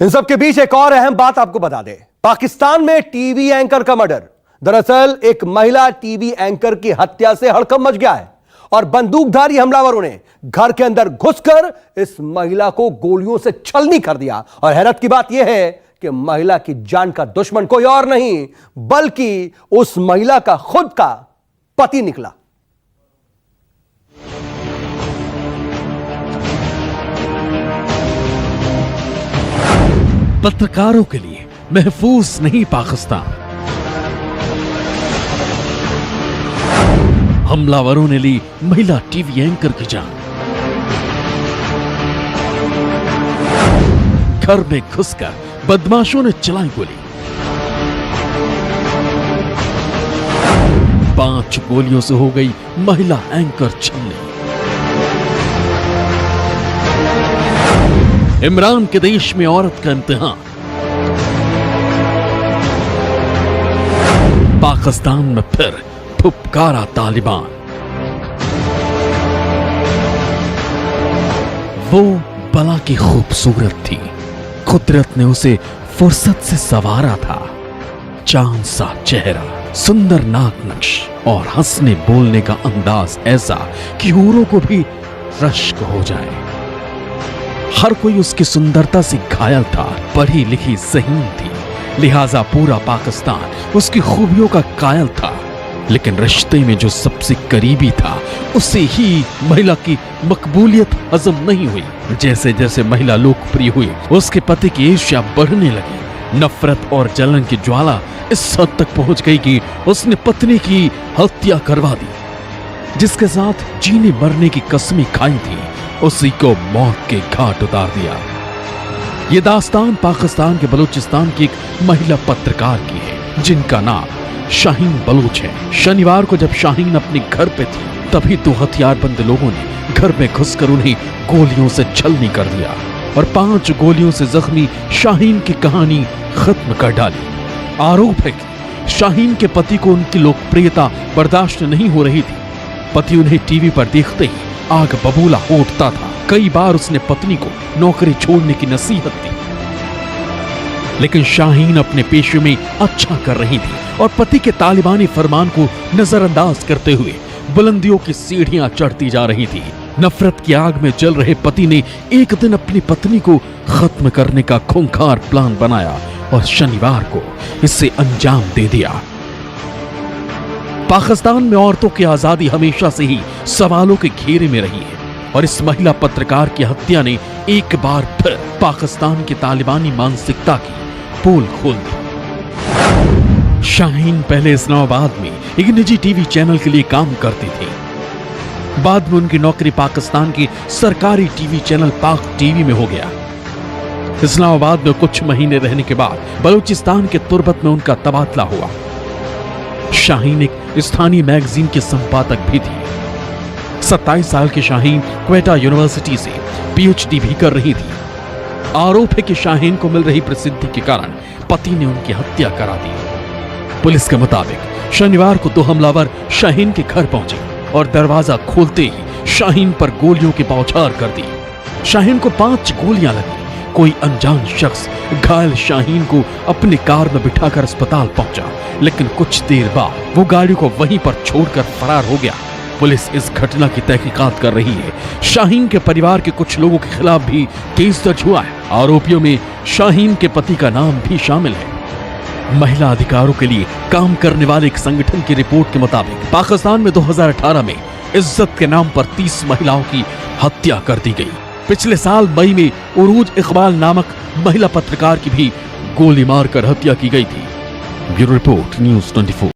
इन सब के बीच एक और अहम बात आपको बता दें। पाकिस्तान में टीवी एंकर का मर्डर। दरअसल एक महिला टीवी एंकर की हत्या से हड़कंप मच गया है और बंदूकधारी हमलावरों ने घर के अंदर घुसकर इस महिला को गोलियों से छलनी कर दिया। और हैरत की बात यह है कि महिला की जान का दुश्मन कोई और नहीं बल्कि उस महिला का खुद का पति निकला। पत्रकारों के लिए महफूज नहीं पाकिस्तान। हमलावरों ने ली महिला टीवी एंकर की जान। घर में घुसकर बदमाशों ने चलाई गोली। 5 गोलियों से हो गई महिला एंकर छलनी। इमरान के देश में औरत का इम्तिहान। पाकिस्तान में फिर फुफकारा तालिबान। वो बला की खूबसूरत थी। कुदरत ने उसे फुर्सत से संवारा था। चांद सा चेहरा, सुंदर नाक नक्श और हंसने बोलने का अंदाज ऐसा कि हूरों को भी रश्क हो जाए। हर कोई उसकी सुंदरता से घायल था। पढ़ी लिखी ज़हीन थी, लिहाजा पूरा पाकिस्तान उसकी खूबियों का कायल था। लेकिन रिश्ते में जो सबसे करीबी था उसे ही महिला की मकबूलियत हजम नहीं हुई। जैसे जैसे महिला लोकप्रिय हुई उसके पति की ईर्ष्या बढ़ने लगी। नफरत और जलन की ज्वाला इस हद तक पहुंच गई कि उसने पत्नी की हत्या करवा दी। जिसके साथ जीने मरने की कसमें खाई थी उसी को मौत के घाट उतार दिया। यह दास्तान पाकिस्तान के बलूचिस्तान की एक महिला पत्रकार की है जिनका नाम शाहीन बलूच है। शनिवार को जब शाहीन अपने घर पे थी तभी 2 हथियारबंद लोगों ने घर में घुसकर उन्हें गोलियों से छलनी कर दिया और 5 गोलियों से जख्मी शाहीन की कहानी खत्म कर डाली। आरोप है कि शाहीन के पति को उनकी लोकप्रियता बर्दाश्त नहीं हो रही थी। पति उन्हें टीवी पर देखते ही आग बबूला हो उठता था। कई बार उसने पत्नी को नौकरी छोड़ने की नसीहत दी, लेकिन शाहीन अपने पेशे में अच्छा कर रही थी और पति के तालिबानी फरमान को नजरअंदाज करते हुए बुलंदियों की सीढ़ियां चढ़ती जा रही थी। नफरत की आग में जल रहे पति ने एक दिन अपनी पत्नी को खत्म करने का खूंखार प्लान बनाया और शनिवार को इससे अंजाम दे दिया। पाकिस्तान में औरतों की आजादी हमेशा से ही सवालों के घेरे में रही है और इस महिला पत्रकार की हत्या ने एक बार फिर पाकिस्तान की तालिबानी मानसिकता की पोल खोल दी। शाहीन पहले इस्लामाबाद में एक निजी टीवी चैनल के लिए काम करती थी। बाद में उनकी नौकरी पाकिस्तान की सरकारी टीवी चैनल पाक टीवी में हो गया। इस्लामाबाद में कुछ महीने रहने के बाद बलूचिस्तान के तुर्बत में उनका तबादला हुआ। शाहीन एक स्थानीय मैगजीन के संपादक भी थी। 27 साल की शाहीन क्वेटा यूनिवर्सिटी से पीएचडी भी कर रही थी। आरोप है कि शाहीन को मिल रही प्रसिद्धि के कारण पति ने उनकी हत्या करा दी। पुलिस के मुताबिक शनिवार को 2 हमलावर शाहीन के घर पहुंचे और दरवाजा खोलते ही शाहीन पर गोलियों की बौछार कर दी। शाहीन को 5 गोलियां लगी। कोई अनजान शख्स घायल शाहीन को अपनी कार में बिठाकर अस्पताल पहुंचा, लेकिन कुछ देर बाद वो गाड़ी को वहीं पर छोड़कर फरार हो गया। पुलिस इस घटना की तहकीकात कर रही है। शाहीन के परिवार के कुछ लोगों के खिलाफ भी केस दर्ज हुआ है। आरोपियों में शाहीन के पति का नाम भी शामिल है। महिला अधिकारों के लिए काम करने वाले एक संगठन की रिपोर्ट के मुताबिक पाकिस्तान में 2018 में इज्जत के नाम पर 30 महिलाओं की हत्या कर दी गई। पिछले साल मई में उरूज इकबाल नामक महिला पत्रकार की भी गोली मारकर हत्या की गई थी। Bureau report, news 24।